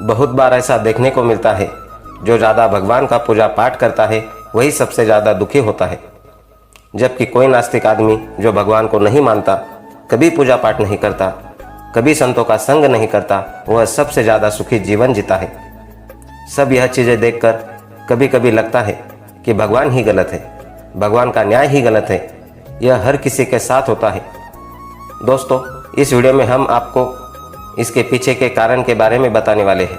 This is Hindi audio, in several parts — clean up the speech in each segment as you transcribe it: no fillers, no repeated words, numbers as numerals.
बहुत बार ऐसा देखने को मिलता है, जो ज़्यादा भगवान का पूजा पाठ करता है वही सबसे ज़्यादा दुखी होता है, जबकि कोई नास्तिक आदमी जो भगवान को नहीं मानता, कभी पूजा पाठ नहीं करता, कभी संतों का संग नहीं करता, वह सबसे ज़्यादा सुखी जीवन जीता है। सब यह चीज़ें देखकर कभी कभी लगता है कि भगवान ही गलत है, भगवान का न्याय ही गलत है। यह हर किसी के साथ होता है। दोस्तों, इस वीडियो में हम आपको इसके पीछे के कारण के बारे में बताने वाले हैं।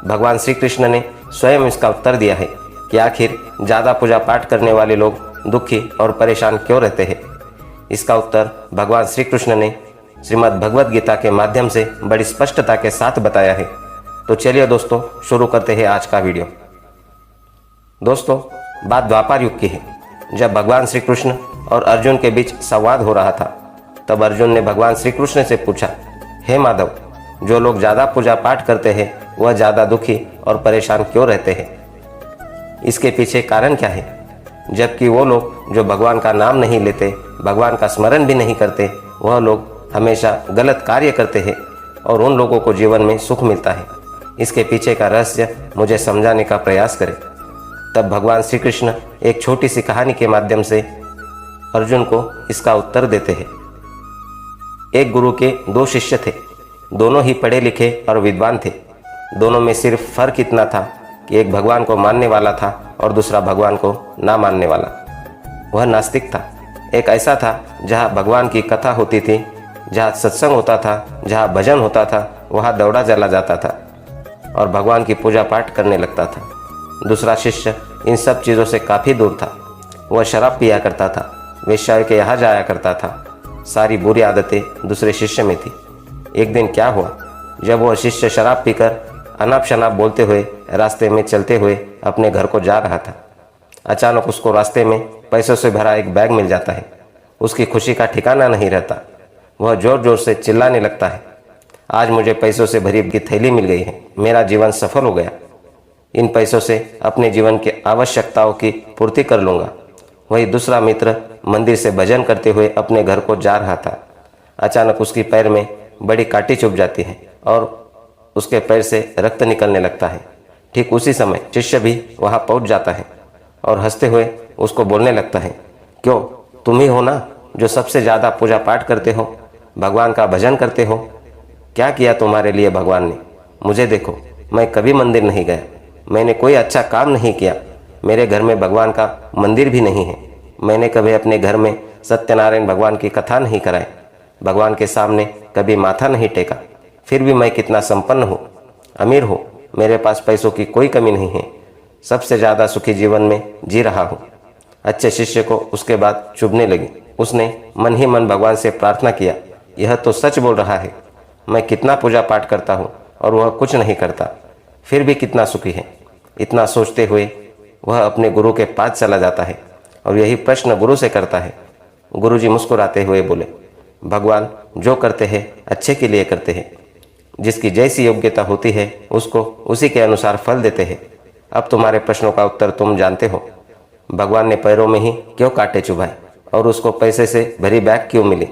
भगवान श्री कृष्ण ने स्वयं इसका उत्तर दिया है कि आखिर ज़्यादा पूजा पाठ करने वाले लोग दुखी और परेशान क्यों रहते हैं। इसका उत्तर भगवान श्री कृष्ण ने श्रीमद् भगवद गीता के माध्यम से बड़ी स्पष्टता के साथ बताया है। तो चलिए दोस्तों, शुरू करते हैं आज का वीडियो। दोस्तों, बात द्वापर युग की है, जब भगवान श्री कृष्ण और अर्जुन के बीच संवाद हो रहा था। तब अर्जुन ने भगवान श्री कृष्ण से पूछा, हे माधव, जो लोग ज़्यादा पूजा पाठ करते हैं वह ज़्यादा दुखी और परेशान क्यों रहते हैं? इसके पीछे कारण क्या है? जबकि वो लोग जो भगवान का नाम नहीं लेते, भगवान का स्मरण भी नहीं करते, वह लोग हमेशा गलत कार्य करते हैं और उन लोगों को जीवन में सुख मिलता है। इसके पीछे का रहस्य मुझे समझाने का प्रयास करें। तब भगवान श्री कृष्ण एक छोटी सी कहानी के माध्यम से अर्जुन को इसका उत्तर देते हैं। एक गुरु के दो शिष्य थे, दोनों ही पढ़े लिखे और विद्वान थे। दोनों में सिर्फ फर्क इतना था कि एक भगवान को मानने वाला था और दूसरा भगवान को ना मानने वाला। वह नास्तिक था। एक ऐसा था जहाँ भगवान की कथा होती थी, जहाँ सत्संग होता था, जहाँ भजन होता था, वहाँ दौड़ा चला जाता था और भगवान की पूजा पाठ करने लगता था। दूसरा शिष्य इन सब चीज़ों से काफ़ी दूर था। वह शराब पिया करता था, वेश्याओं के यहाँ जाया करता था। सारी बुरी आदतें दूसरे शिष्य में थी। एक दिन क्या हुआ, जब वह शिष्य शराब पीकर अनाप शनाप बोलते हुए रास्ते में चलते हुए अपने घर को जा रहा था। अचानक उसको रास्ते में पैसों से भरा एक बैग मिल जाता है। उसकी खुशी का ठिकाना नहीं रहता। वह जोर जोर से चिल्लाने लगता है, आज मुझे पैसों से भरी की थैली मिल गई है, मेरा जीवन सफल हो गया। इन पैसों से अपने जीवन की आवश्यकताओं की पूर्ति कर लूँगा। वही दूसरा मित्र मंदिर से भजन करते हुए अपने घर को जा रहा था। अचानक उसकी पैर में बड़ी कांटी चुभ जाती है और उसके पैर से रक्त निकलने लगता है। ठीक उसी समय शिष्य भी वहाँ पहुँच जाता है और हंसते हुए उसको बोलने लगता है, क्यों, तुम ही हो ना जो सबसे ज़्यादा पूजा पाठ करते हो, भगवान का भजन करते हो। क्या किया तुम्हारे लिए भगवान ने? मुझे देखो, मैं कभी मंदिर नहीं गया, मैंने कोई अच्छा काम नहीं किया, मेरे घर में भगवान का मंदिर भी नहीं है, मैंने कभी अपने घर में सत्यनारायण भगवान की कथा नहीं कराई, भगवान के सामने कभी माथा नहीं टेका। फिर भी मैं कितना संपन्न हूँ, अमीर हूँ, मेरे पास पैसों की कोई कमी नहीं है, सबसे ज़्यादा सुखी जीवन में जी रहा हूँ। अच्छे शिष्य को उसके बाद चुभने लगी। उसने मन ही मन भगवान से प्रार्थना किया, यह तो सच बोल रहा है, मैं कितना पूजा पाठ करता हूँ और वह कुछ नहीं करता, फिर भी कितना सुखी है। इतना सोचते हुए वह अपने गुरु के पास चला जाता है और यही प्रश्न गुरु से करता है। गुरुजी मुस्कुराते हुए बोले, भगवान जो करते हैं अच्छे के लिए करते हैं, जिसकी जैसी योग्यता होती है उसको उसी के अनुसार फल देते हैं। अब तुम्हारे प्रश्नों का उत्तर तुम जानते हो। भगवान ने पैरों में ही क्यों कांटे चुभाए और उसको पैसे से भरी बैग क्यों मिली?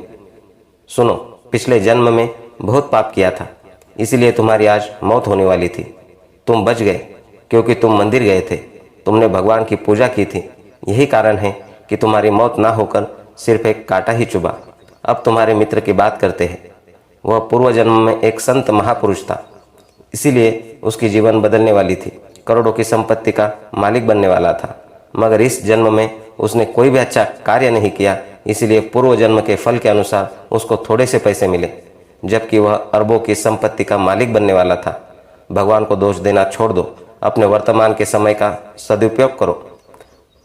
सुनो, पिछले जन्म में बहुत पाप किया था, इसीलिए तुम्हारी आज मौत होने वाली थी। तुम बच गए क्योंकि तुम मंदिर गए थे, तुमने भगवान की पूजा की थी। यही कारण है कि तुम्हारी मौत ना होकर सिर्फ एक कांटा ही चुभा। अब तुम्हारे मित्र की बात करते हैं। वह पूर्व जन्म में एक संत महापुरुष था, इसीलिए उसकी जीवन बदलने वाली थी, करोड़ों की संपत्ति का मालिक बनने वाला था। मगर इस जन्म में उसने कोई भी अच्छा कार्य नहीं किया, इसीलिए पूर्व जन्म के फल के अनुसार उसको थोड़े से पैसे मिले, जबकि वह अरबों की संपत्ति का मालिक बनने वाला था। भगवान को दोष देना छोड़ दो, अपने वर्तमान के समय का सदुपयोग करो,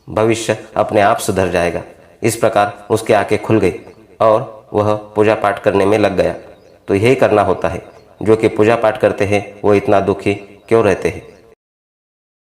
भविष्य अपने आप सुधर जाएगा। इस प्रकार उसकी आंखें खुल गई और वह पूजा पाठ करने में लग गया। तो यही करना होता है, जो कि पूजा पाठ करते हैं वो इतना दुखी क्यों रहते हैं।